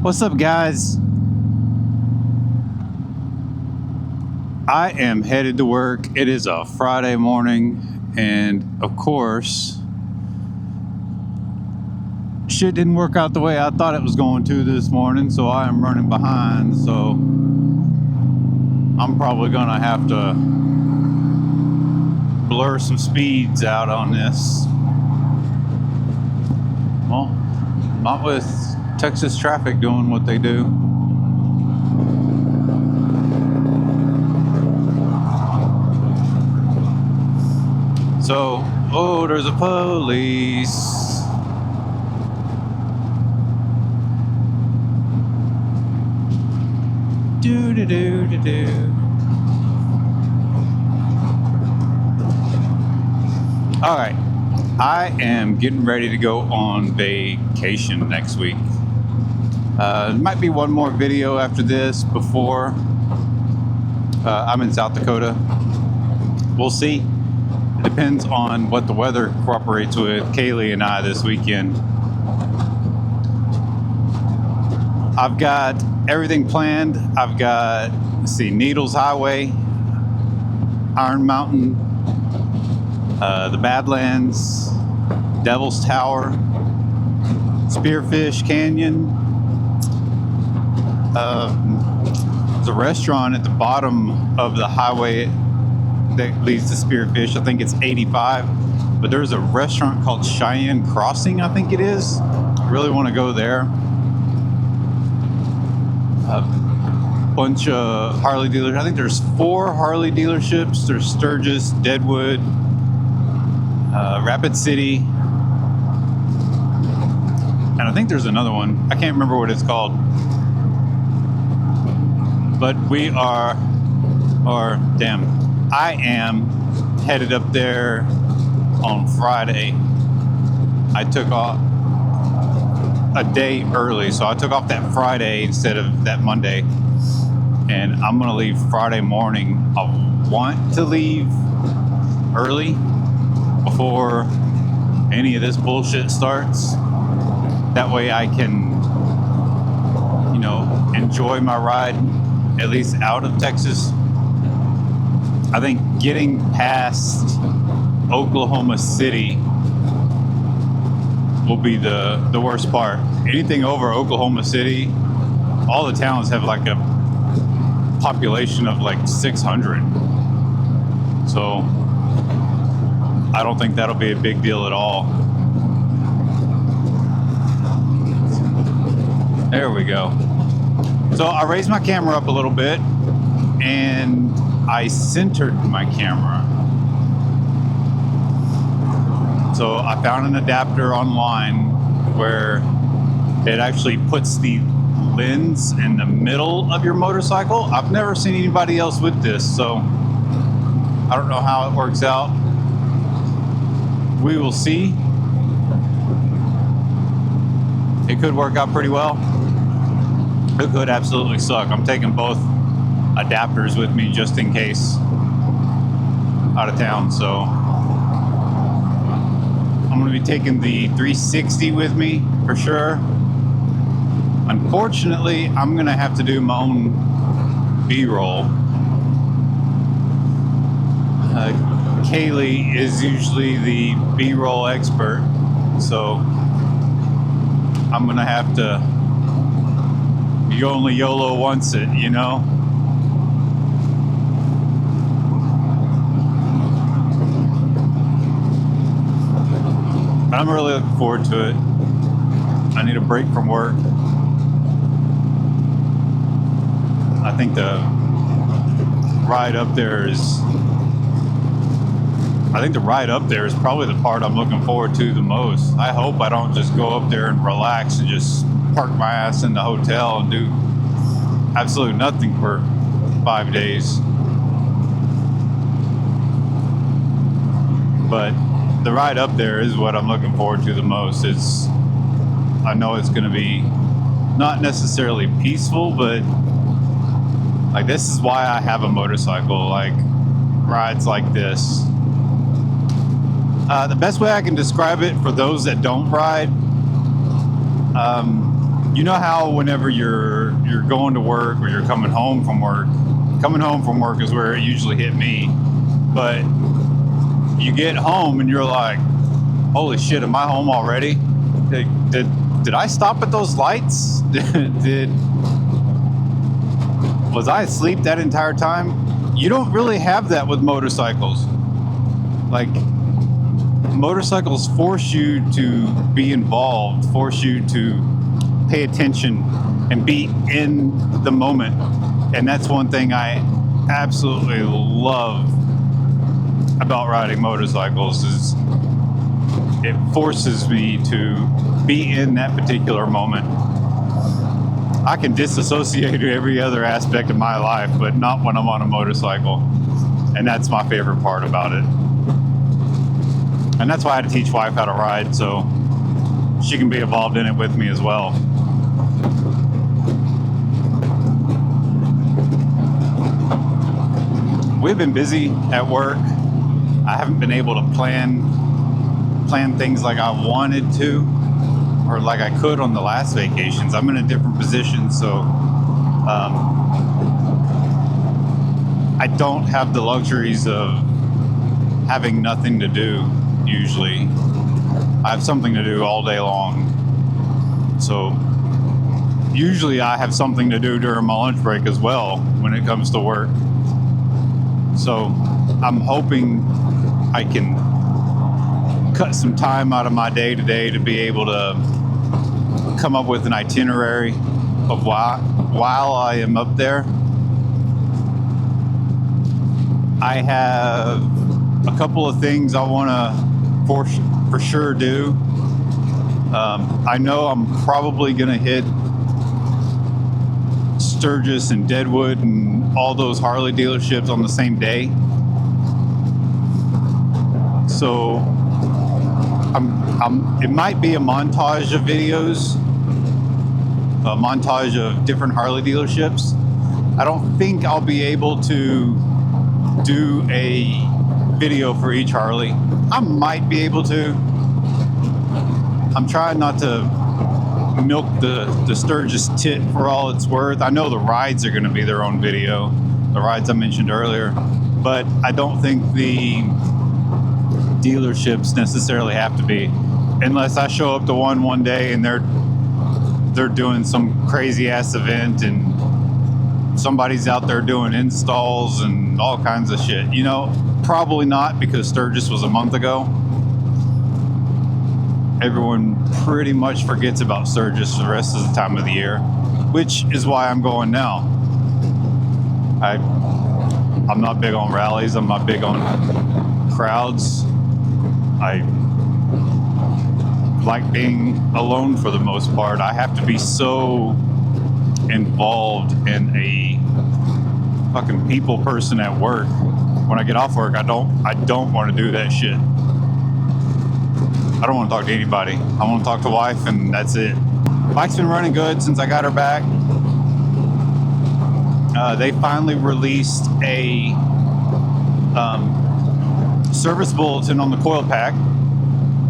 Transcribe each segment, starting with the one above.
What's up, guys? I am headed to work. It is a Friday morning, and of course, shit didn't work out the way I thought it was going to this morning, so I am running behind. So I'm probably gonna have to blur some speeds out on this. Well, not with Texas traffic doing what they do. So, oh, there's a police. Do do do do do. All right, I am getting ready to go on vacation next week. There might be one more video after this before I'm in South Dakota. We'll see. It depends on what the weather cooperates with Kaylee and I this weekend. I've got everything planned. I've got, Needles Highway, Iron Mountain, the Badlands, Devil's Tower, Spearfish Canyon. There's a restaurant at the bottom of the highway that leads to Spearfish. I think it's 85, but there's a restaurant called Cheyenne Crossing, I think it is. I really want to go there. A bunch of Harley dealers. I think there's 4 Harley dealerships. There's Sturgis, Deadwood, Rapid City, and I think there's another one. I can't remember what it's called. But I am headed up there on Friday. I took off a day early, so I took off that Friday instead of that Monday. And I'm gonna leave Friday morning. I want to leave early before any of this bullshit starts. That way I can, enjoy my ride, at least out of Texas. I think getting past Oklahoma City will be the worst part. Anything over Oklahoma City, all the towns have like a population of like 600. So I don't think that'll be a big deal at all. There we go. So I raised my camera up a little bit and I centered my camera. So I found an adapter online where it actually puts the lens in the middle of your motorcycle. I've never seen anybody else with this, so I don't know how it works out. We will see. It could work out pretty well. It could absolutely suck. I'm taking both adapters with me just in case out of town, so I'm going to be taking the 360 with me for sure. Unfortunately, I'm going to have to do my own B-roll. Kaylee is usually the B-roll expert, so I'm going to have to, you only YOLO once it, But I'm really looking forward to it. I need a break from work. I think the ride up there is probably the part I'm looking forward to the most. I hope I don't just go up there and relax and just park my ass in the hotel and do absolutely nothing for 5 days. But the ride up there is what I'm looking forward to the most. I know it's going to be not necessarily peaceful, but like, this is why I have a motorcycle, like rides like this. The best way I can describe it for those that don't ride, You know how whenever you're going to work or you're coming home from work is where it usually hit me, but you get home and you're like, holy shit, am I home already? Did I stop at those lights? Was I asleep that entire time? You don't really have that with motorcycles. Like, motorcycles force you to be involved, force you to pay attention and be in the moment. And that's one thing I absolutely love about riding motorcycles is it forces me to be in that particular moment. I can disassociate every other aspect of my life, but not when I'm on a motorcycle. And that's my favorite part about it. And that's why I had to teach wife how to ride, so she can be involved in it with me as well. We've been busy at work. I haven't been able to plan things like I wanted to, or like I could on the last vacations. I'm in a different position, so I don't have the luxuries of having nothing to do usually. I have something to do all day long. So usually I have something to do during my lunch break as well when it comes to work. So I'm hoping I can cut some time out of my day today to be able to come up with an itinerary of while I am up there. I have a couple of things I want to for sure do. I know I'm probably going to hit Sturgis and Deadwood and all those Harley dealerships on the same day. So it might be a montage of videos, a montage of different Harley dealerships. I don't think I'll be able to do a video for each Harley. I might be able to. I'm trying not to milk the Sturgis tit for all it's worth. I know the rides are going to be their own video, the rides I mentioned earlier, but I don't think the dealerships necessarily have to be, unless I show up to one day and they're doing some crazy ass event and somebody's out there doing installs and all kinds of shit. You know, probably not, because Sturgis was a month ago. Everyone pretty much forgets about Sturgis for the rest of the time of the year, which is why I'm going now. I'm not big on rallies. I'm not big on crowds. I like being alone for the most part. I have to be so involved in a fucking people person at work. When I get off work, I don't want to do that shit. I don't want to talk to anybody. I want to talk to wife, and that's it. Bike's been running good since I got her back. They finally released a service bulletin on the coil pack,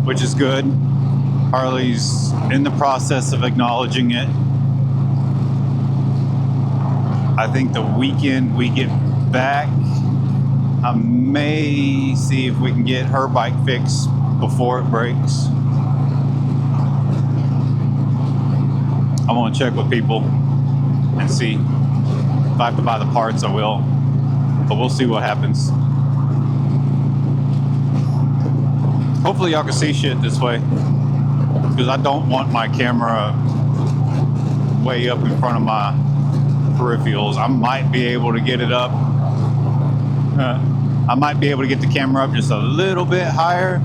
which is good. Harley's in the process of acknowledging it. I think the weekend we get back, I may see if we can get her bike fixed before it breaks. I want to check with people and see if I have to buy the parts. I will, but we'll see what happens. Hopefully y'all can see shit this way, because I don't want my camera way up in front of my peripherals. I might be able to get it up. I might be able to get the camera up just a little bit higher,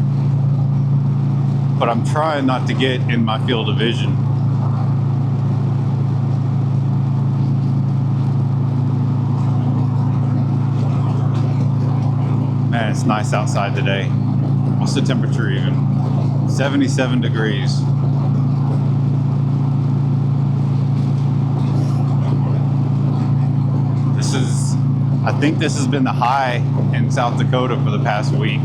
but I'm trying not to get in my field of vision. Man, it's nice outside today. What's the temperature even? 77 degrees. I think this has been the high in South Dakota for the past week.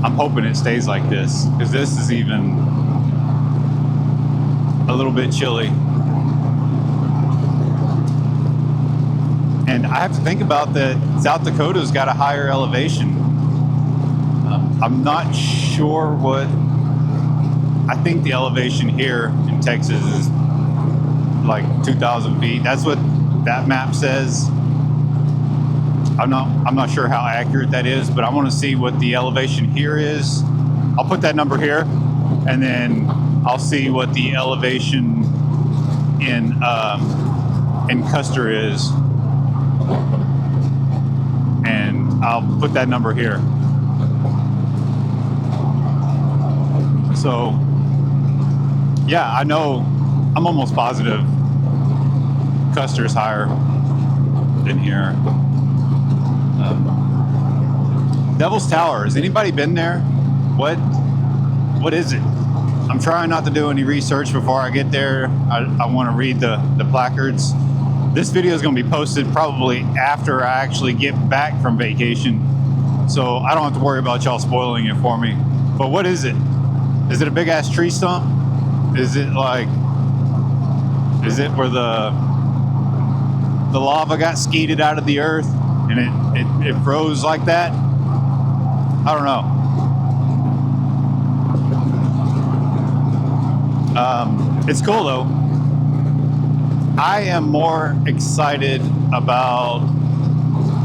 I'm hoping it stays like this, because this is even a little bit chilly. And I have to think about that South Dakota's got a higher elevation. I'm not sure what, I think the elevation here in Texas is like 2,000 feet. That's what that map says. I'm not sure how accurate that is, but I want to see what the elevation here is. I'll put that number here, and then I'll see what the elevation in Custer is, and I'll put that number here. So, yeah, I know, I'm almost positive Custer's higher than here. Devil's Tower, has anybody been there? What is it? I'm trying not to do any research before I get there. I want to read the placards. This video is going to be posted probably after I actually get back from vacation, so I don't have to worry about y'all spoiling it for me. But what is it? Is it a big ass tree stump? Is it where the lava got skeeted out of the earth and it froze like that? I don't know. It's cool though. I am more excited about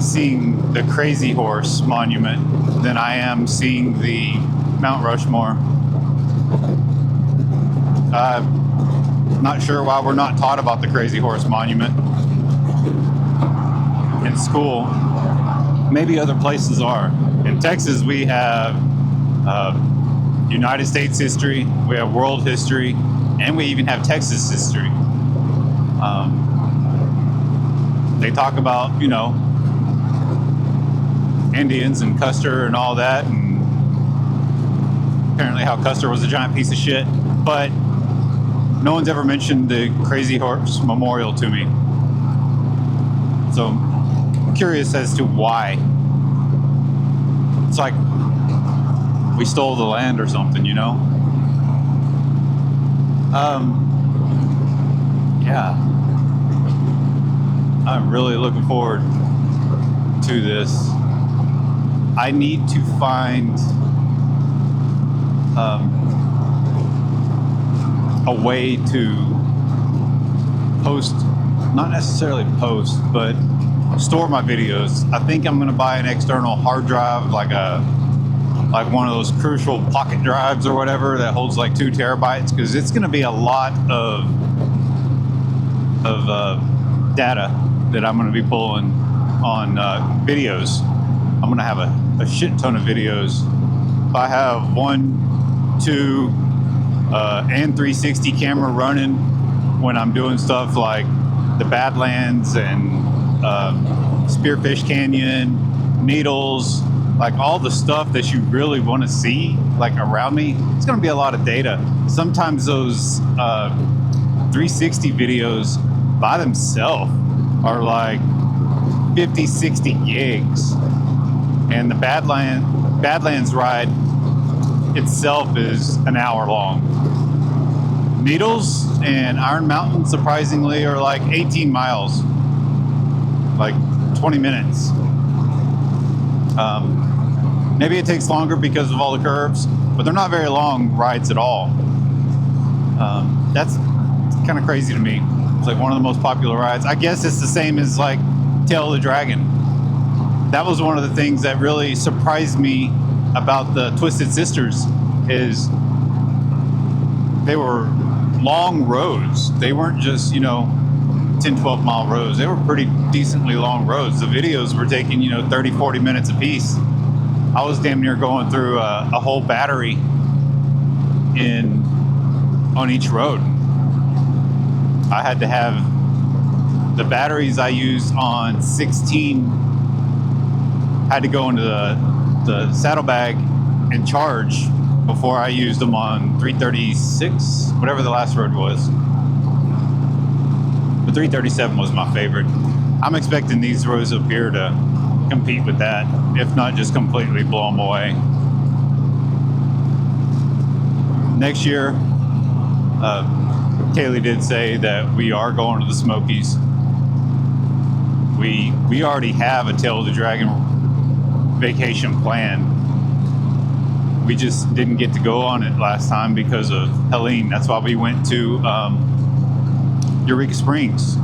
seeing the Crazy Horse Monument than I am seeing the Mount Rushmore. Not sure why we're not taught about the Crazy Horse Monument in school. Maybe other places are. In Texas, we have United States history, we have world history, and we even have Texas history. They talk about, Indians and Custer and all that, and apparently how Custer was a giant piece of shit, but no one's ever mentioned the Crazy Horse Memorial to me. So I'm curious as to why. It's like we stole the land or something, Yeah. I'm really looking forward to this. I need to find a way to post, not necessarily post, but store my videos. I think I'm going to buy an external hard drive, like one of those crucial pocket drives or whatever that holds like 2 terabytes, because it's going to be a lot of data that I'm going to be pulling on videos. I'm going to have a shit ton of videos. If I have 1, 2, and 360 camera running when I'm doing stuff like the Badlands and Spearfish Canyon, Needles, like all the stuff that you really want to see like around me, it's going to be a lot of data. Sometimes those 360 videos by themselves are like 50, 60 gigs. And the Badlands ride itself is an hour long. Needles and Iron Mountain, surprisingly, are like 18 miles, like 20 minutes. Maybe it takes longer because of all the curves, but they're not very long rides at all. That's kind of crazy to me. It's like one of the most popular rides. I guess it's the same as like Tail of the Dragon. That was one of the things that really surprised me about the Twisted Sisters, is they were long roads. They weren't just, 10, 12 mile roads. They were pretty decently long roads. The videos were taking, 30, 40 minutes a piece. I was damn near going through a whole battery on each road. I had to have the batteries I used on 16 had to go into the saddlebag and charge before I used them on 336, whatever the last road was. But 337 was my favorite. I'm expecting these roads up here to compete with that, if not just completely blow them away. Next year, Kaylee did say that we are going to the Smokies. We already have a Tail of the Dragon vacation planned. We just didn't get to go on it last time because of Helene. That's why we went to Eureka Springs.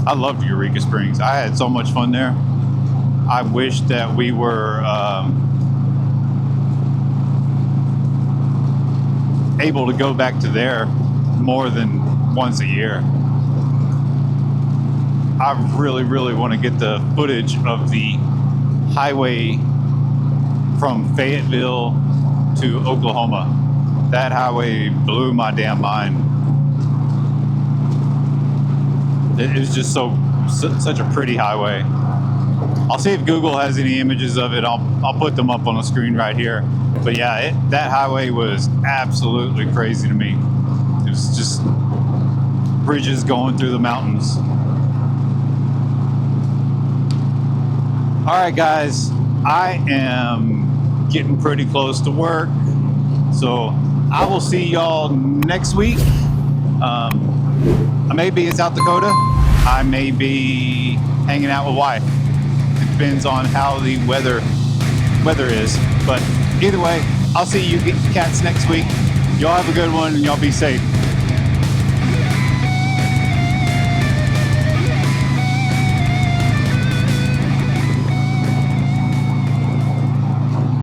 I loved Eureka Springs. I had so much fun there. I wish that we were able to go back to there more than once a year. I really, really want to get the footage of the highway from Fayetteville to Oklahoma. That highway blew my damn mind. It was just such a pretty highway. I'll see if Google has any images of it. I'll put them up on the screen right here. But yeah, that highway was absolutely crazy to me. It was just bridges going through the mountains. All right, guys, I am getting pretty close to work, so I will see y'all next week. I may be in South Dakota. I may be hanging out with wife. It depends on how the weather is. But either way, I'll see you cats next week. Y'all have a good one and y'all be safe.